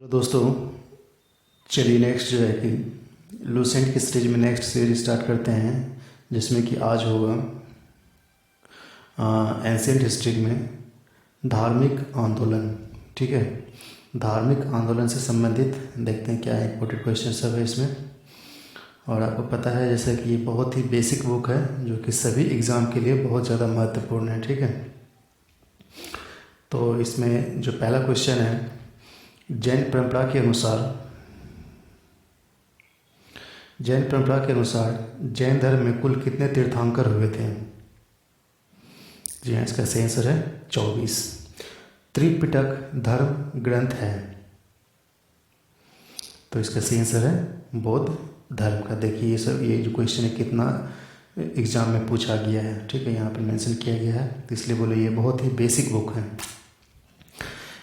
तो दोस्तों, चलिए नेक्स्ट जो है कि लूसेंट की सीरीज में नेक्स्ट सीरीज स्टार्ट करते हैं, जिसमें कि आज होगा एंशियंट हिस्ट्री में धार्मिक आंदोलन। ठीक है, धार्मिक आंदोलन से संबंधित देखते हैं क्या इंपॉर्टेंट क्वेश्चन सब है इसमें। और आपको पता है जैसे कि ये बहुत ही बेसिक बुक है जो कि सभी एग्ज़ाम के लिए बहुत ज़्यादा महत्वपूर्ण है। ठीक है, तो इसमें जो पहला क्वेश्चन है, जैन परंपरा के अनुसार जैन धर्म में कुल कितने तीर्थंकर हुए थे? जी हाँ, इसका सही आंसर है 24। त्रिपिटक धर्म ग्रंथ है, तो इसका सही आंसर है बौद्ध धर्म का। देखिए ये जो क्वेश्चन है कितना एग्जाम में पूछा गया है। ठीक है, यहाँ पर मेंशन किया गया है, तो इसलिए बोले ये बहुत ही बेसिक बुक है।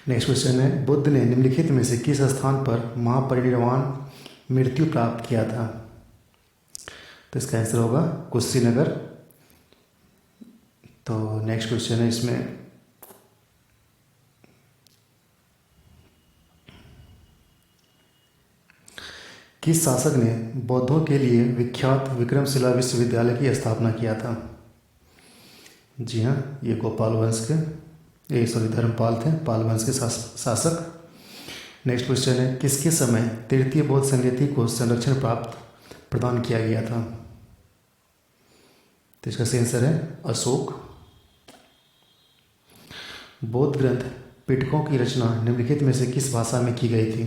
नेक्स्ट क्वेश्चन है, बुद्ध ने निम्नलिखित में से किस स्थान पर महापरिनिर्वाण मृत्यु प्राप्त किया था? तो इसका आंसर होगा कुशीनगर। तो नेक्स्ट क्वेश्चन है इसमें, किस शासक ने बौद्धों के लिए विख्यात विक्रमशिला विश्वविद्यालय की स्थापना किया था? जी हाँ, ये गोपाल वंश के धर्मपाल थे, पाल वंश के शासक। नेक्स्ट क्वेश्चन है, किसके समय तृतीय बौद्ध संगति को संरक्षण प्राप्त प्रदान किया गया था? तो इसका सही आंसर है अशोक। बौद्ध ग्रंथ पिटकों की रचना निम्नलिखित में से किस भाषा में की गई थी?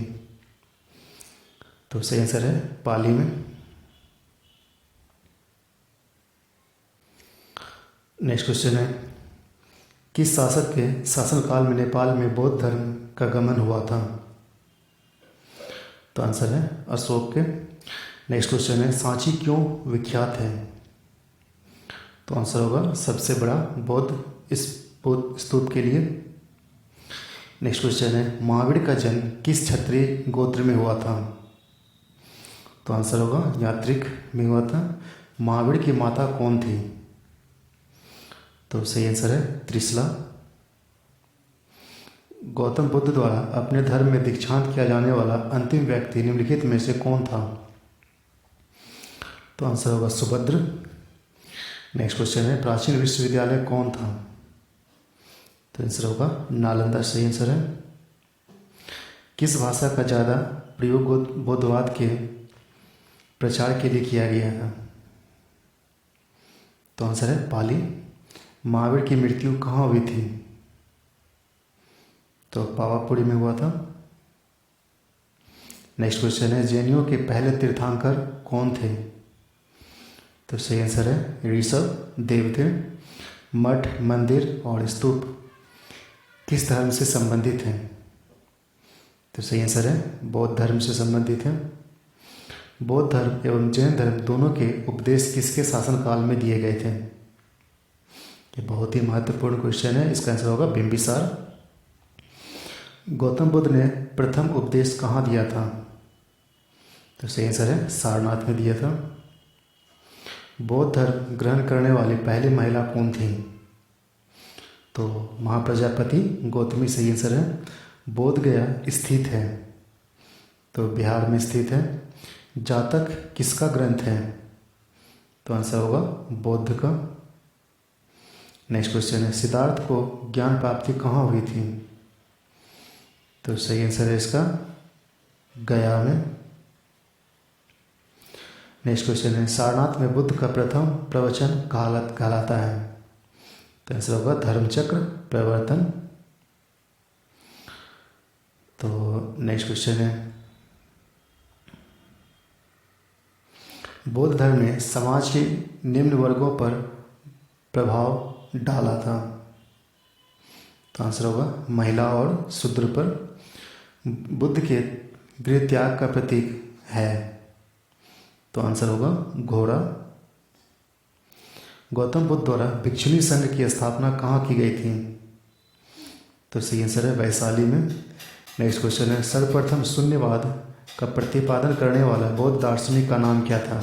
तो सही आंसर है पाली में। नेक्स्ट क्वेश्चन है, किस शासक के शासनकाल में नेपाल में बौद्ध धर्म का गमन हुआ था? तो आंसर है अशोक के। नेक्स्ट क्वेश्चन है, सांची क्यों विख्यात है? तो आंसर होगा सबसे बड़ा बौद्ध स्तूप के लिए। नेक्स्ट क्वेश्चन है, महावीर का जन्म किस क्षत्रिय गोत्र में हुआ था? तो आंसर होगा यात्रिक में हुआ था। महावीर की माता कौन थी? तो सही आंसर है त्रिशला। गौतम बुद्ध द्वारा अपने धर्म में दीक्षांत किया जाने वाला अंतिम व्यक्ति निम्नलिखित में से कौन था? तो आंसर होगा सुभद्र। नेक्स्ट क्वेश्चन है, प्राचीन विश्वविद्यालय कौन था? तो आंसर होगा नालंदा, सही आंसर है। किस भाषा का ज़्यादा प्रयोग बौद्धवाद के प्रचार के लिए किया गया था? तो आंसर है पाली। महावीर की मृत्यु कहाँ हुई थी? तो पावापुरी में हुआ था। नेक्स्ट क्वेश्चन है, जैनियों के पहले तीर्थंकर कौन थे? तो सही आंसर है ऋषभ देव थे। मठ, मंदिर और स्तूप किस धर्म से संबंधित हैं? तो सही आंसर है बौद्ध धर्म से संबंधित है। बौद्ध धर्म एवं जैन धर्म दोनों के उपदेश किसके शासनकाल में दिए गए थे? ये बहुत ही महत्वपूर्ण क्वेश्चन है, इसका आंसर होगा बिंबिसार। गौतम बुद्ध ने प्रथम उपदेश कहाँ दिया था? तो सही आंसर है सारनाथ में दिया था। बौद्ध धर्म ग्रहण करने वाली पहली महिला कौन थी? तो महाप्रजापति गौतमी, सही आंसर है। बोध गया स्थित है, तो बिहार में स्थित है। जातक किसका ग्रंथ है? तो आंसर होगा बौद्ध का। नेक्स्ट क्वेश्चन है, सिद्धार्थ को ज्ञान प्राप्ति कहाँ हुई थी? तो सही आंसर है इसका गया में। नेक्स्ट क्वेश्चन है, सारनाथ में बुद्ध का प्रथम प्रवचन कहलाता है? तो आंसर होगा धर्मचक्र प्रवर्तन। तो नेक्स्ट क्वेश्चन है, बौद्ध धर्म ने समाज के निम्न वर्गों पर प्रभाव डाला था? तो आंसर होगा महिला और शूद्र पर। बुद्ध के गृह त्याग का प्रतीक है? तो आंसर होगा घोड़ा। गौतम बुद्ध द्वारा भिक्षुणी संघ की स्थापना कहाँ की गई थी? तो सही आंसर है वैशाली में। नेक्स्ट क्वेश्चन है, सर्वप्रथम शून्यवाद का प्रतिपादन करने वाला बौद्ध दार्शनिक का नाम क्या था?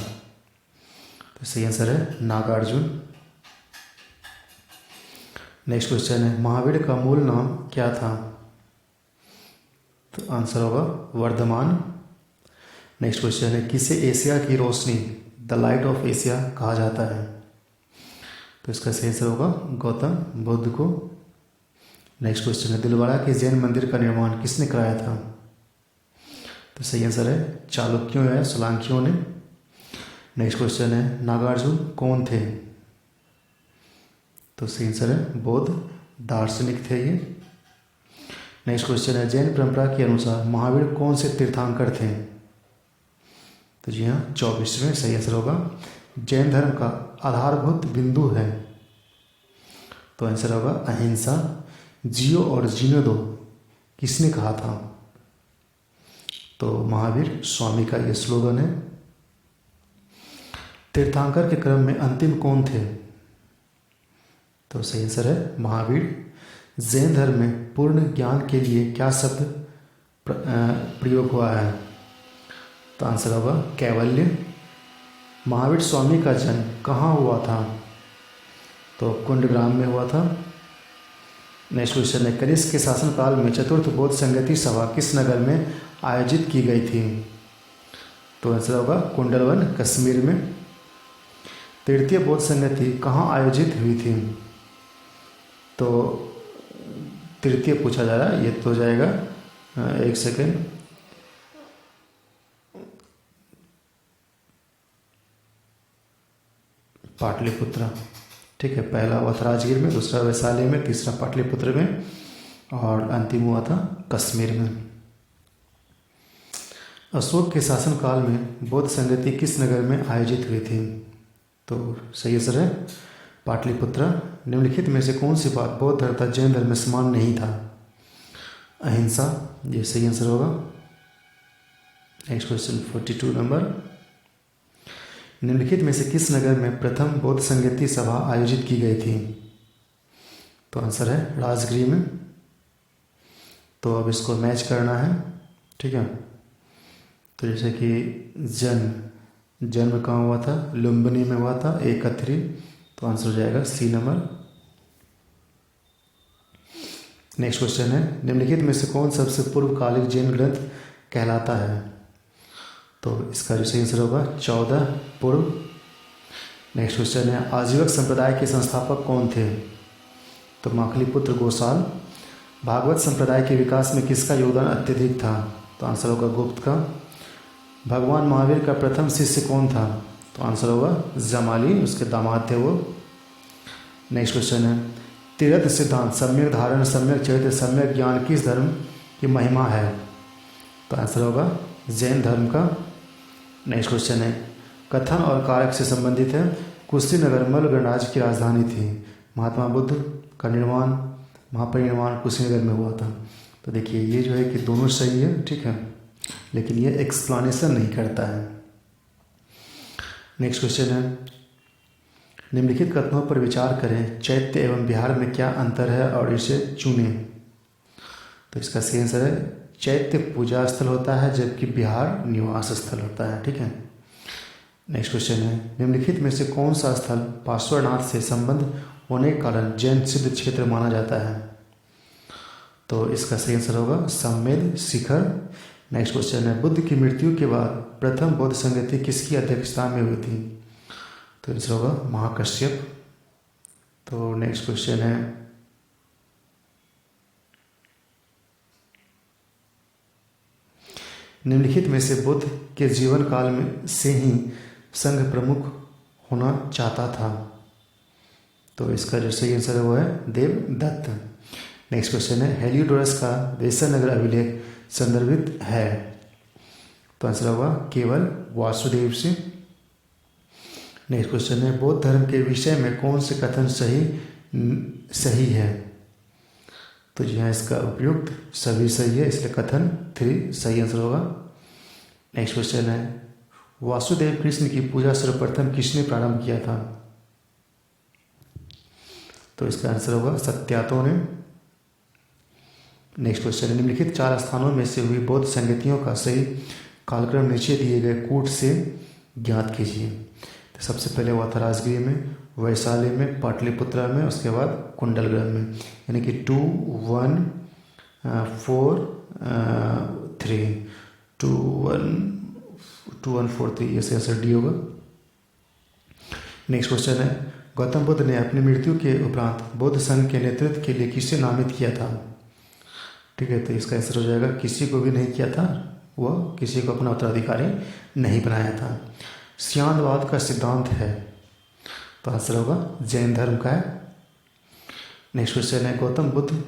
तो सही आंसर है नागार्जुन। नेक्स्ट क्वेश्चन है, महावीर का मूल नाम क्या था? तो आंसर होगा वर्धमान। नेक्स्ट क्वेश्चन है, किसे एशिया की रोशनी द लाइट ऑफ एशिया कहा जाता है? तो इसका सही आंसर होगा गौतम बुद्ध को। नेक्स्ट क्वेश्चन है, दिलवाड़ा के जैन मंदिर का निर्माण किसने कराया था? तो सही आंसर है चालुक्यों या सोलंकियों ने। नेक्स्ट क्वेश्चन है, नागार्जुन कौन थे? तो सही आंसर है बौद्ध दार्शनिक थे ये। नेक्स्ट क्वेश्चन है, जैन परंपरा के अनुसार महावीर कौन से तीर्थंकर थे? तो जी हाँ 24वें सही आंसर होगा। जैन धर्म का आधारभूत बिंदु है, तो आंसर होगा अहिंसा। जियो और जीने दो किसने कहा था? तो महावीर स्वामी का ये स्लोगन है। तीर्थंकर के क्रम में अंतिम कौन थे? तो सही आंसर है महावीर। जैन धर्म में पूर्ण ज्ञान के लिए क्या शब्द प्रयोग हुआ है? तो आंसर होगा कैवल्य। महावीर स्वामी का जन्म कहाँ हुआ था? तो कुंडग्राम में हुआ था। नेक्स्ट क्वेश्चन है, कनिष्क के शासनकाल में चतुर्थ बौद्ध संगति सभा किस नगर में आयोजित की गई थी? तो आंसर होगा कुंडलवन कश्मीर में। तृतीय बौद्ध संगति कहाँ आयोजित हुई थी? तो तृतीय पूछा जा रहा है, ये तो हो जाएगा एक सेकेंड, पाटलिपुत्र। ठीक है, पहला हुआ था राजगीर में, दूसरा वैशाली में, तीसरा पाटलिपुत्र में और अंतिम हुआ था कश्मीर में। अशोक के शासनकाल में बौद्ध संगति किस नगर में आयोजित हुई थी? तो सही आंसर है पाटलिपुत्र। निम्नलिखित में से कौन सी बात बौद्ध धर्म तथा जैन धर्म में समान नहीं था? अहिंसा, ये सही आंसर होगा। नेक्स्ट क्वेश्चन 42 नंबर, निम्नलिखित में से किस नगर में प्रथम बौद्ध संगति सभा आयोजित की गई थी? तो आंसर है राजगृह में। तो अब इसको मैच करना है, ठीक है। तो जैसे कि जन्म कहाँ हुआ था? लुम्बिनी में हुआ था, एकथरी। तो आंसर हो जाएगा सी नंबर। नेक्स्ट क्वेश्चन है, निम्नलिखित में से कौन सबसे पूर्वकालिक जैन ग्रंथ कहलाता है? तो इसका जो सही आंसर होगा 14 पूर्व। नेक्स्ट क्वेश्चन है, आजीवक संप्रदाय के संस्थापक कौन थे? तो माखलीपुत्र गोसाल। भागवत संप्रदाय के विकास में किसका योगदान अत्यधिक था? तो आंसर होगा गुप्त का। भगवान महावीर का प्रथम शिष्य कौन था? तो आंसर होगा जमाली, उसके दामाद थे वो। नेक्स्ट क्वेश्चन है, तीर्थ सिद्धांत, सम्यक धारण, सम्यक चरित्र, सम्यक ज्ञान किस धर्म की महिमा है? तो आंसर होगा जैन धर्म का। नेक्स्ट क्वेश्चन है, कथन और कारक से संबंधित है, कुशीनगर मल्ल गणराज्य की राजधानी थी। महात्मा बुद्ध का महापरिनिर्वाण कुशीनगर में हुआ था। तो देखिए ये जो है कि दोनों सही है, ठीक है, लेकिन ये एक्सप्लेनेशन नहीं करता है। नेक्स्ट क्वेश्चन है, निम्नलिखित कथनों पर विचार करें, चैत्य एवं बिहार में क्या अंतर है और इसे चुनें। तो इसका सही आंसर है चैत्य पूजा स्थल होता है जबकि बिहार निवास स्थल होता है, ठीक है। नेक्स्ट क्वेश्चन है, निम्नलिखित में से कौन सा स्थल पार्श्वनाथ से संबंध होने के कारण जैन सिद्ध क्षेत्र माना जाता है? तो इसका सही आंसर होगा सम्मेद शिखर। नेक्स्ट क्वेश्चन है, बुद्ध की मृत्यु के बाद प्रथम बौद्ध संगति किसकी अध्यक्षता में हुई थी? तो आंसर होगा महाकश्यप। तो नेक्स्ट क्वेश्चन है, निम्नलिखित में से बुद्ध के जीवन काल में से ही संघ प्रमुख होना चाहता था? तो इसका जो सही आंसर है वो है देवदत्त। नेक्स्ट क्वेश्चन है, हेलियोडोरस का वेश्यानगर अभिलेख संदर्भित है? तो आंसर होगा केवल वासुदेव से। नेक्स्ट क्वेश्चन है, बौद्ध धर्म के विषय में कौन से कथन सही है? तो जी हाँ, इसका उपयुक्त सभी सही है, इसलिए कथन 3 सही आंसर होगा। नेक्स्ट क्वेश्चन है, वासुदेव कृष्ण की पूजा सर्वप्रथम किसने प्रारंभ किया था? तो इसका आंसर होगा सत्यातों ने। नेक्स्ट क्वेश्चन है, निम्नलिखित 4 स्थानों में से हुई बौद्ध संगतियों का सही कालक्रम नीचे दिए गए कूट से ज्ञात कीजिए। तो सबसे पहले हुआ था राजगीर में, वैशाली में, पाटलिपुत्र में, उसके बाद कुंडलग्राम में, यानी कि 2, 1, 4, 3 2 1 2 1 4 3, ऐसे आंसर डी होगा। नेक्स्ट क्वेश्चन है, गौतम बुद्ध ने अपनी मृत्यु के उपरांत बौद्ध संघ के नेतृत्व के लिए किसे नामित किया था? ठीक है, तो इसका आंसर हो जाएगा किसी को भी नहीं किया था, वह किसी को अपना उत्तराधिकारी नहीं बनाया था। सियानवाद का सिद्धांत है, तो आंसर होगा जैन धर्म का है। नेक्स्ट क्वेश्चन है, गौतम बुद्ध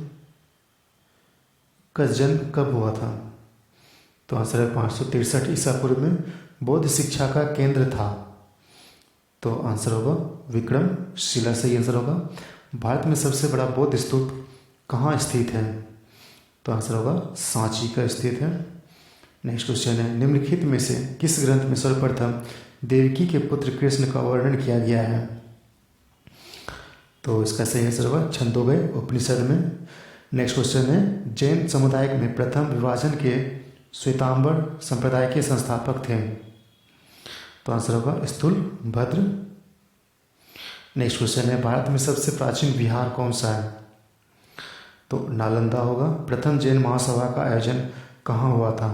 का जन्म कब हुआ था? तो आंसर है 563 ईसा पूर्व में बौद्ध शिक्षा का केंद्र था, तो आंसर होगा विक्रमशिला, सही आंसर होगा। भारत में सबसे बड़ा बौद्ध स्तूप कहाँ स्थित है? तो आंसर होगा सांची का स्थित है। नेक्स्ट क्वेश्चन है, निम्नलिखित में से किस ग्रंथ में सर्वप्रथम देवकी के पुत्र कृष्ण का वर्णन किया गया है? तो इसका सही आंसर होगा छंदोगय उपनिषद में। नेक्स्ट क्वेश्चन है, जैन समुदाय में प्रथम विभाजन के श्वेतांबर संप्रदाय के संस्थापक थे? तो आंसर होगा स्थूलभद्र। नेक्स्ट क्वेश्चन है, भारत में सबसे प्राचीन विहार कौन सा है? तो नालंदा होगा। प्रथम जैन महासभा का आयोजन कहाँ हुआ था?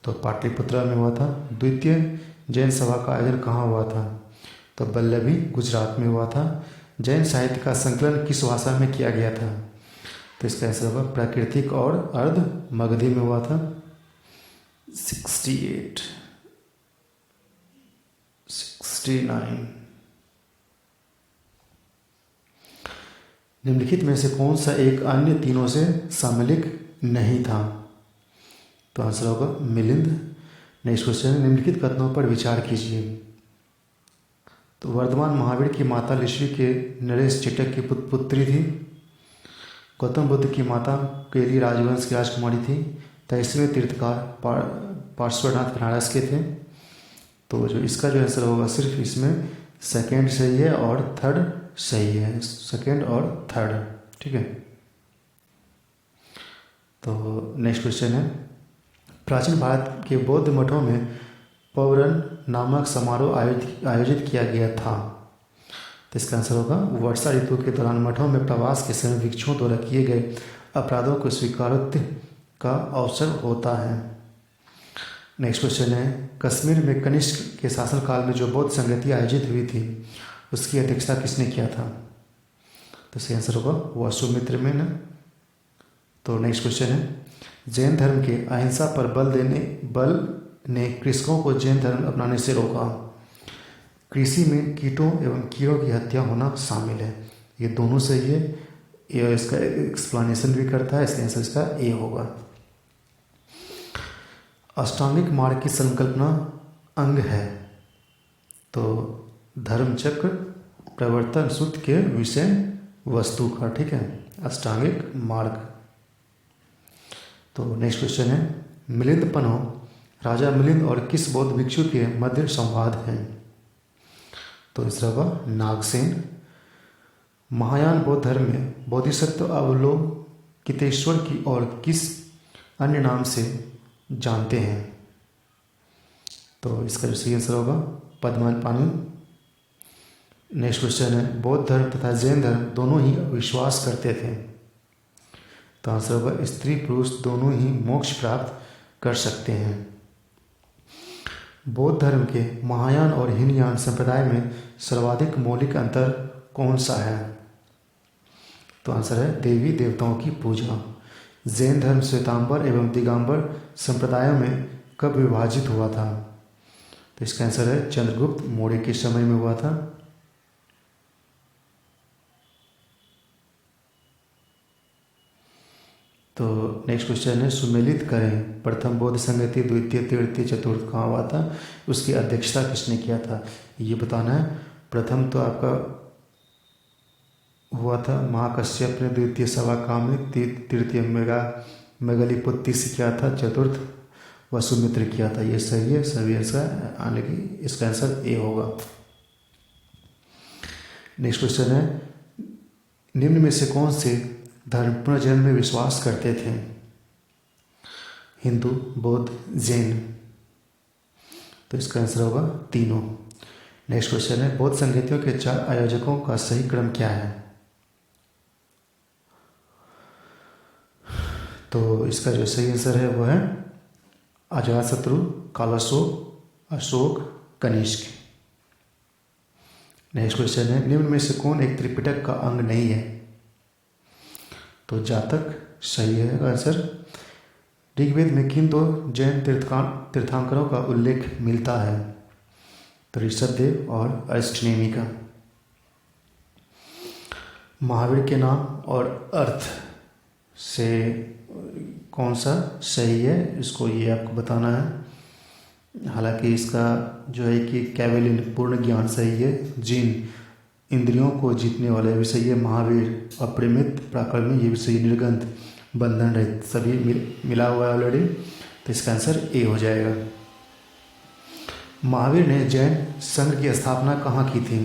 तो पाटलिपुत्रा में हुआ था। द्वितीय जैन सभा का आयोजन कहाँ हुआ था? तो बल्लभी गुजरात में हुआ था। जैन साहित्य का संकलन किस भाषा में किया गया था? तो इसका आंसर होगा प्राकृतिक और अर्ध मगधी में हुआ था। 68 69। निम्नलिखित में से कौन सा एक अन्य तीनों से सम्मिलित नहीं था? तो आंसर होगा मिलिंद। नेक्स्ट क्वेश्चन है, निम्नलिखित कथनों पर विचार कीजिए। तो वर्धमान महावीर की माता ऋषि के नरेश चिटक की पुत्री थी। गौतम बुद्ध की माता केली राजवंश की राजकुमारी थी। 23वें तीर्थकार पार्श्वनाथ बनारस के थे। तो जो इसका जो आंसर होगा सिर्फ इसमें सेकेंड सही है और थर्ड सही है, सेकेंड और थर्ड, ठीक है। तो नेक्स्ट क्वेश्चन है, प्राचीन भारत के बौद्ध मठों में पौरन नामक समारोह आयोजित किया गया था। तो इसका आंसर होगा वर्षा ऋतु के दौरान मठों में प्रवास के समय भिक्षुओं द्वारा किए गए अपराधों को स्वीकारोक्ति का अवसर होता है। नेक्स्ट क्वेश्चन है, कश्मीर में कनिष्क के शासनकाल में जो बौद्ध संगति आयोजित हुई थी उसकी अध्यक्षता किसने किया था? तो इसका आंसर होगा वसुमित्र में ना। तो नेक्स्ट क्वेश्चन है, जैन धर्म के अहिंसा पर बल ने कृषकों को जैन धर्म अपनाने से रोका। कृषि में कीटों एवं कीड़ों की हत्या होना शामिल है, ये दोनों सही है। ये इसका एक्सप्लेनेशन भी करता है, इसका आंसर इसका ए होगा। अष्टांगिक मार्ग की संकल्पना अंग है। तो धर्मचक्र प्रवर्तन सूत्र के विषय वस्तु का, ठीक है, अष्टांगिक मार्ग। तो नेक्स्ट क्वेश्चन है, मिलिंद पन्हो राजा मिलिंद और किस बौद्ध भिक्षु के मध्य संवाद हैं? तो इसका होगा नागसेन। महायान बौद्ध धर्म में बोधिसत्व अवलोकितेश्वर की और किस अन्य नाम से जानते हैं? तो इसका जो सही आंसर होगा पद्मपाणि। नेक्स्ट क्वेश्चन है, बौद्ध धर्म तथा जैन धर्म दोनों ही विश्वास करते थे। तो आंसर होगा स्त्री पुरुष दोनों ही मोक्ष प्राप्त कर सकते हैं। बौद्ध धर्म के महायान और हीनयान संप्रदाय में सर्वाधिक मौलिक अंतर कौन सा है? तो आंसर है देवी देवताओं की पूजा। जैन धर्म श्वेतांबर एवं दिगंबर संप्रदायों में कब विभाजित हुआ था? तो इसका आंसर है चंद्रगुप्त मौर्य के समय में हुआ था। तो नेक्स्ट क्वेश्चन है, सुमेलित करें प्रथम बौद्ध संगति द्वितीय तृतीय चतुर्थ कहाँ हुआ था, उसकी अध्यक्षता किसने किया था, ये बताना है। प्रथम तो आपका हुआ था महाकश्यप ने, द्वितीय सभा कामिक, तृतीय मेघालिपुत्ति से किया था, चतुर्थ वसुमित्र किया था। ये सही है सभी आंसर, आने की इसका आंसर ए होगा। नेक्स्ट क्वेश्चन है, निम्न में से कौन से धर्म पुनर्जन्म में विश्वास करते थे? हिंदू, बौद्ध, जैन। तो इसका आंसर होगा तीनों। नेक्स्ट क्वेश्चन है, बौद्ध संगतियों के 4 आयोजकों का सही क्रम क्या है? तो इसका जो सही आंसर है वो है अजातशत्रु, कालाशोक, अशोक, कनिष्क। नेक्स्ट क्वेश्चन है, निम्न में से कौन एक त्रिपिटक का अंग नहीं है? तो जातक सही है आंसर। ऋग्वेद में किन दो जैन तीर्थंकरों का उल्लेख मिलता है? तो ऋषभदेव और अष्टनेमी का। महावीर के नाम और अर्थ से कौन सा सही है, इसको ये आपको बताना है। हालांकि इसका जो है कि कैवलिन पूर्ण ज्ञान सही है, जिन इंद्रियों को जीतने वाला ये भी सही है, महावीर अपरिमित पराक्रमी ये भी सही, निर्गंध बंधन रहित सभी मिला हुआ है ऑलरेडी। तो इसका आंसर ए हो जाएगा। महावीर ने जैन संघ की स्थापना कहाँ की थी?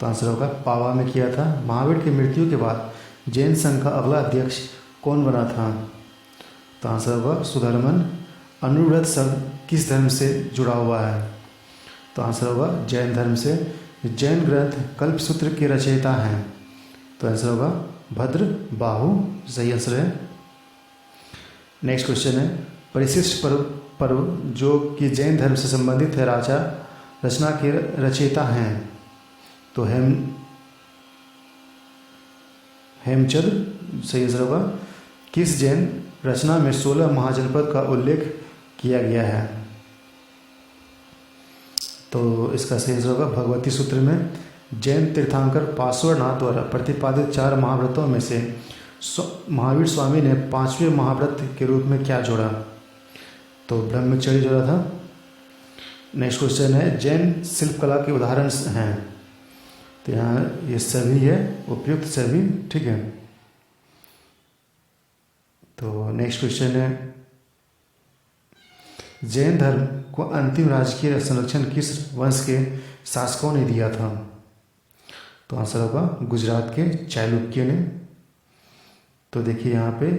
तो आंसर होगा पावा में किया था। महावीर की मृत्यु के बाद जैन संघ का अगला अध्यक्ष कौन बना था? तो आंसर होगा सुधर्मन। अनुव्रत शब्द किस धर्म से जुड़ा हुआ है? तो आंसर होगा जैन धर्म से। जैन ग्रंथ कल्पसूत्र के रचयिता हैं? तो आंसर होगा भद्र बाहु, सही आंसर है। नेक्स्ट क्वेश्चन है, परिशिष्ट पर्व जो कि जैन धर्म से संबंधित है, राजा रचना के रचयिता हैं? तो हेमचंद, सही आंसर होगा। किस जैन रचना में 16 महाजनपद का उल्लेख किया गया है? तो इसका सही आंसर होगा भगवती सूत्र में। जैन तीर्थंकर पार्श्वनाथ द्वारा प्रतिपादित 4 महाव्रतों में से महावीर स्वामी ने 5वें महाव्रत के रूप में क्या जोड़ा? तो ब्रह्मचर्य जोड़ा था। नेक्स्ट क्वेश्चन है, जैन शिल्पकला के उदाहरण हैं? तो यहाँ ये सभी है, उपयुक्त सभी, ठीक है। तो नेक्स्ट क्वेश्चन है, जैन धर्म को अंतिम राजकीय संरक्षण किस वंश के शासकों ने दिया था? तो आंसर होगा गुजरात के चालुक्य ने। तो देखिए यहाँ पे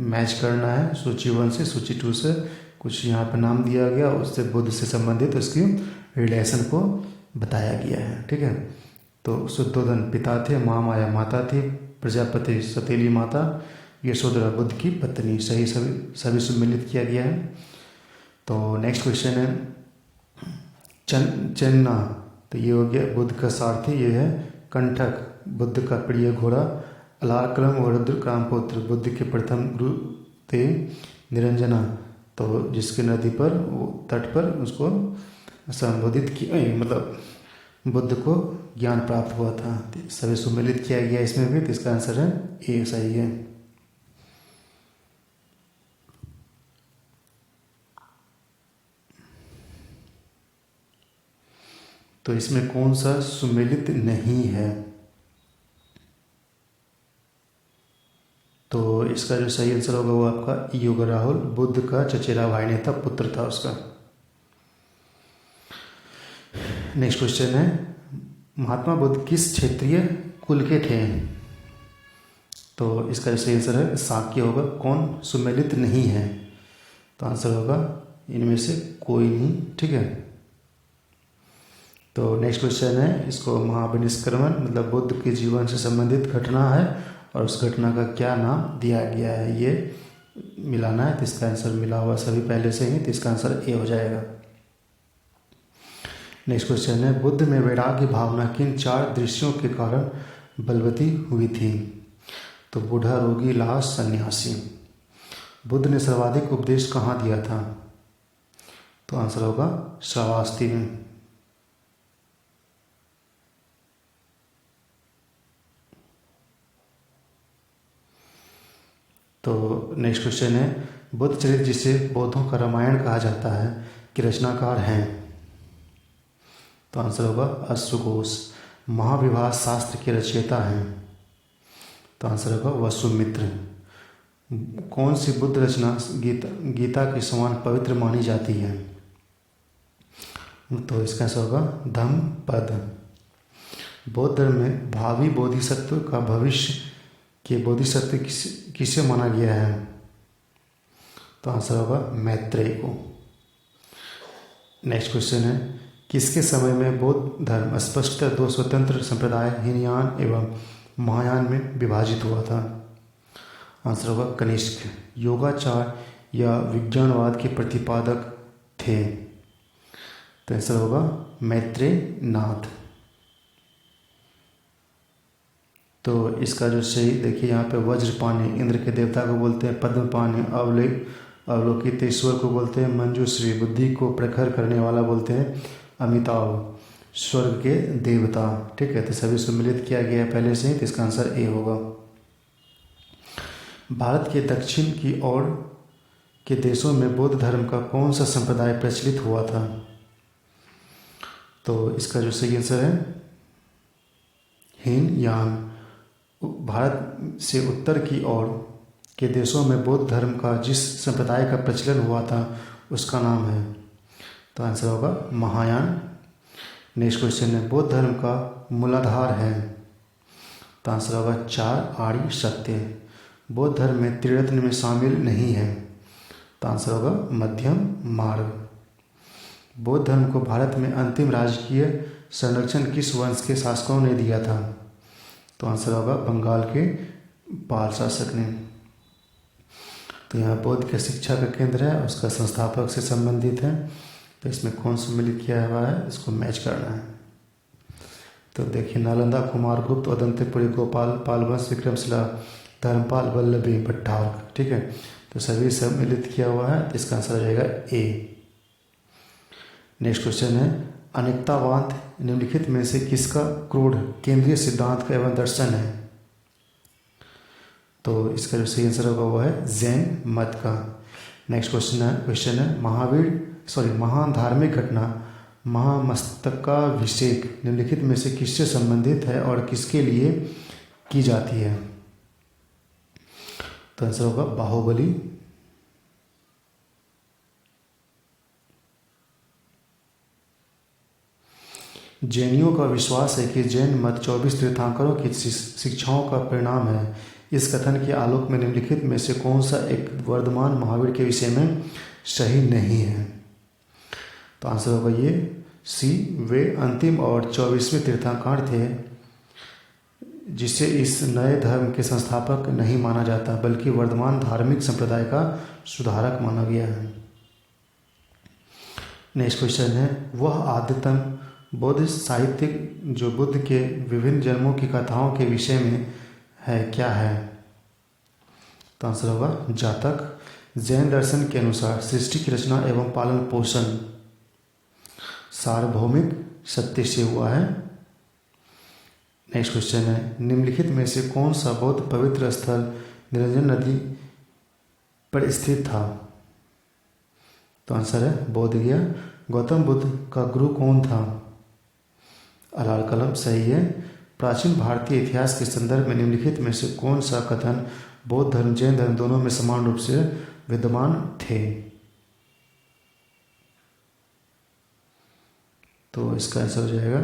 मैच करना है सूची 1 से सूची 2 से, कुछ यहाँ पे नाम दिया गया, उससे बुद्ध से संबंधित उसकी रिलेशन को बताया गया है, ठीक है। तो शुद्धोधन पिता थे, महामाया माता थी, प्रजापति सतीली माता, यशोधरा बुद्ध की पत्नी, सही सभी सम्मिलित किया गया है। तो नेक्स्ट क्वेश्चन है, चन्ना, तो ये हो गया बुद्ध का सारथी, ये है कंठक बुद्ध का प्रिय घोड़ा, अलारकलम और रुद्रकामपुत्र बुद्ध के प्रथम गुरु थे, निरंजना तो जिसके नदी पर तट पर उसको संबोधित किया, मतलब बुद्ध को ज्ञान प्राप्त हुआ था, सभी सम्मिलित किया गया इसमें भी। तो इसका आंसर है ए, सही है। तो इसमें कौन सा सम्मिलित नहीं है? तो इसका जो सही आंसर होगा वो आपका ई होगा, राहुल। बुद्ध का चचेरा भाई नहीं था, पुत्र था उसका। नेक्स्ट क्वेश्चन है, महात्मा बुद्ध किस क्षेत्रीय कुल के थे? तो इसका जो सही आंसर है शाक्य होगा। कौन सम्मिलित नहीं है? तो आंसर होगा इनमें से कोई नहीं, ठीक है। तो नेक्स्ट क्वेश्चन है, इसको महाविनिष्क्रमण मतलब बुद्ध के जीवन से संबंधित घटना है और उस घटना का क्या नाम दिया गया है, ये मिलाना है। तो इसका आंसर मिला हुआ सभी पहले से ही, तो इसका आंसर ए हो जाएगा। नेक्स्ट क्वेश्चन है, बुद्ध में वैराग्य भावना किन 4 दृश्यों के कारण बलवती हुई थी? तो बूढ़ा, रोगी, लाश, सन्यासी। बुद्ध ने सर्वाधिक उपदेश कहाँ दिया था? तो आंसर होगा श्रावस्ती में। तो नेक्स्ट क्वेश्चन है, बुद्ध चरित्र जिसे बौद्धों का रामायण कहा जाता है कि रचनाकार हैं? तो आंसर होगा अश्वघोष। महाविवाह शास्त्र के रचयिता हैं? तो आंसर होगा वसुमित्र। कौन सी बुद्ध रचना गीता के समान पवित्र मानी जाती है? तो इसका आंसर होगा धम्मपद। बौद्ध धर्म में भावी बोधिसत्व का भविष्य के बोधिसत्व किसे माना गया है? तो आंसर होगा मैत्रेय को। नेक्स्ट क्वेश्चन है, किसके समय में बौद्ध धर्म स्पष्टतः 2 स्वतंत्र संप्रदाय हीनयान एवं महायान में विभाजित हुआ था? आंसर होगा कनिष्क। योगाचार या विज्ञानवाद के प्रतिपादक थे? तो आंसर होगा मैत्रेय नाथ। तो इसका जो सही देखिए यहाँ पे वज्रपाणि इंद्र के देवता को बोलते हैं, पद्मपाणि अवलोकितेश्वर को बोलते हैं, मंजूश्री बुद्धि को प्रखर करने वाला बोलते हैं, अमिताभ स्वर्ग के देवता। ठीक है, तो सभी सम्मिलित किया गया है पहले से ही, तो इसका आंसर ए होगा। भारत के दक्षिण की ओर के देशों में बौद्ध धर्म का कौन सा संप्रदाय प्रचलित हुआ था? तो इसका जो सही आंसर है हीन यांग। भारत से उत्तर की ओर के देशों में बौद्ध धर्म का जिस संप्रदाय का प्रचलन हुआ था उसका नाम है, तो आंसर होगा महायान। नेक्स्ट क्वेश्चन है बौद्ध धर्म का मूलाधार है? तो आंसर होगा 4 आर्य सत्य। बौद्ध धर्म में त्रिरत्न में शामिल नहीं है, तो आंसर होगा मध्यम मार्ग। बौद्ध धर्म को भारत में अंतिम राजकीय संरक्षण किस वंश के शासकों ने दिया था? तो आंसर होगा बंगाल के पाल शासक ने। तो यहाँ बौद्ध के शिक्षा का केंद्र है, उसका संस्थापक से संबंधित है, तो इसमें कौन सम्मिलित किया हुआ है, इसको मैच करना है। तो देखिए नालंदा कुमारगुप्त, अदंतेपुरी गोपाल, पालवंश, विक्रमशिला, धर्मपाल, वल्लभी, भट्टारक। ठीक है, तो सभी सम्मिलित किया हुआ है, तो इसका आंसर हो जाएगा ए। नेक्स्ट क्वेश्चन है अनेकतावाद निम्नलिखित में से किसका क्रोध केंद्रीय सिद्धांत का एवं दर्शन है? तो इसका जो सही आंसर होगा वो है जैन मत का। नेक्स्ट क्वेश्चन है महान धार्मिक घटना महामस्तकाभिषेक निम्नलिखित में से किससे संबंधित है और किसके लिए की जाती है? तो आंसर होगा बाहुबली। जैनियों का विश्वास है कि जैन मत 24 तीर्थंकरों की शिक्षाओं का परिणाम है। इस कथन के आलोक में निम्नलिखित में से कौन सा एक वर्धमान महावीर के विषय में सही नहीं है? तो आंसर होगा ये सी। वे अंतिम और 24वें तीर्थंकर थे जिसे इस नए धर्म के संस्थापक नहीं माना जाता बल्कि वर्तमान धार्मिक संप्रदाय का सुधारक माना गया है। नेक्स्ट क्वेश्चन है वह आद्यतम बौद्ध साहित्य जो बुद्ध के विभिन्न जन्मों की कथाओं के विषय में है क्या है? तो आंसर होगा जातक। जैन दर्शन के अनुसार सृष्टि की रचना एवं पालन पोषण सार्वभौमिक सत्य से हुआ है। नेक्स्ट क्वेश्चन है निम्नलिखित में से कौन सा बौद्ध पवित्र स्थल निरंजन नदी पर स्थित था? तो आंसर है बोध गया। गौतम बुद्ध का गुरु कौन था? अलाल कलम सही है। प्राचीन भारतीय इतिहास के संदर्भ में निम्नलिखित में से कौन सा कथन बौद्ध धर्म जैन धर्म दोनों में समान रूप से विद्यमान थे? तो इसका आंसर हो जाएगा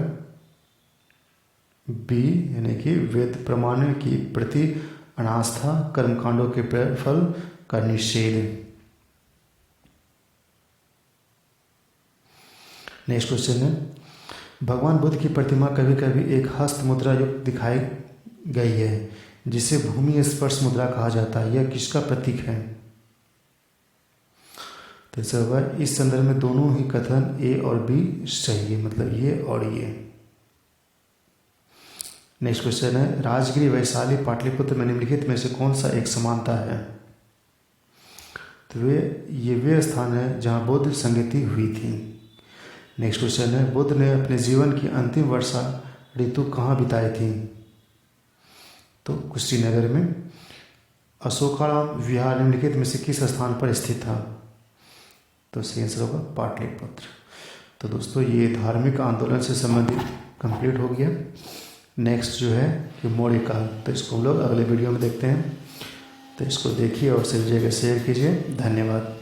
बी यानी कि वेद प्रमाण की प्रति अनास्था कर्मकांडों के फल का निषेध। नेक्स्ट क्वेश्चन है भगवान बुद्ध की प्रतिमा कभी कभी एक हस्त मुद्रा युक्त दिखाई गई है जिसे भूमि स्पर्श मुद्रा कहा जाता है, यह किसका प्रतीक है? तो ऐसा होगा इस संदर्भ में दोनों ही कथन ए और बी सही है, मतलब ये और ये। नेक्स्ट क्वेश्चन है राजगिरी वैशाली पाटलिपुत्र में निम्नलिखित में से कौन सा एक समानता है? तो वे स्थान है जहाँ बौद्ध संगति हुई थी। नेक्स्ट क्वेश्चन है बुद्ध ने अपने जीवन की अंतिम वर्षा ऋतु कहाँ बिताई थी? तो कुशीनगर में। अशोकाराम विहार निम्नलिखित में से किस स्थान पर स्थित था? तो सही आंसर होगा पाटलिपुत्र। तो दोस्तों ये धार्मिक आंदोलन से संबंधित कंप्लीट हो गया। नेक्स्ट जो है कि मौर्य काल, तो इसको हम लोग अगले वीडियो में देखते हैं। तो इसको देखिए और सभी जगह शेयर कीजिए। धन्यवाद।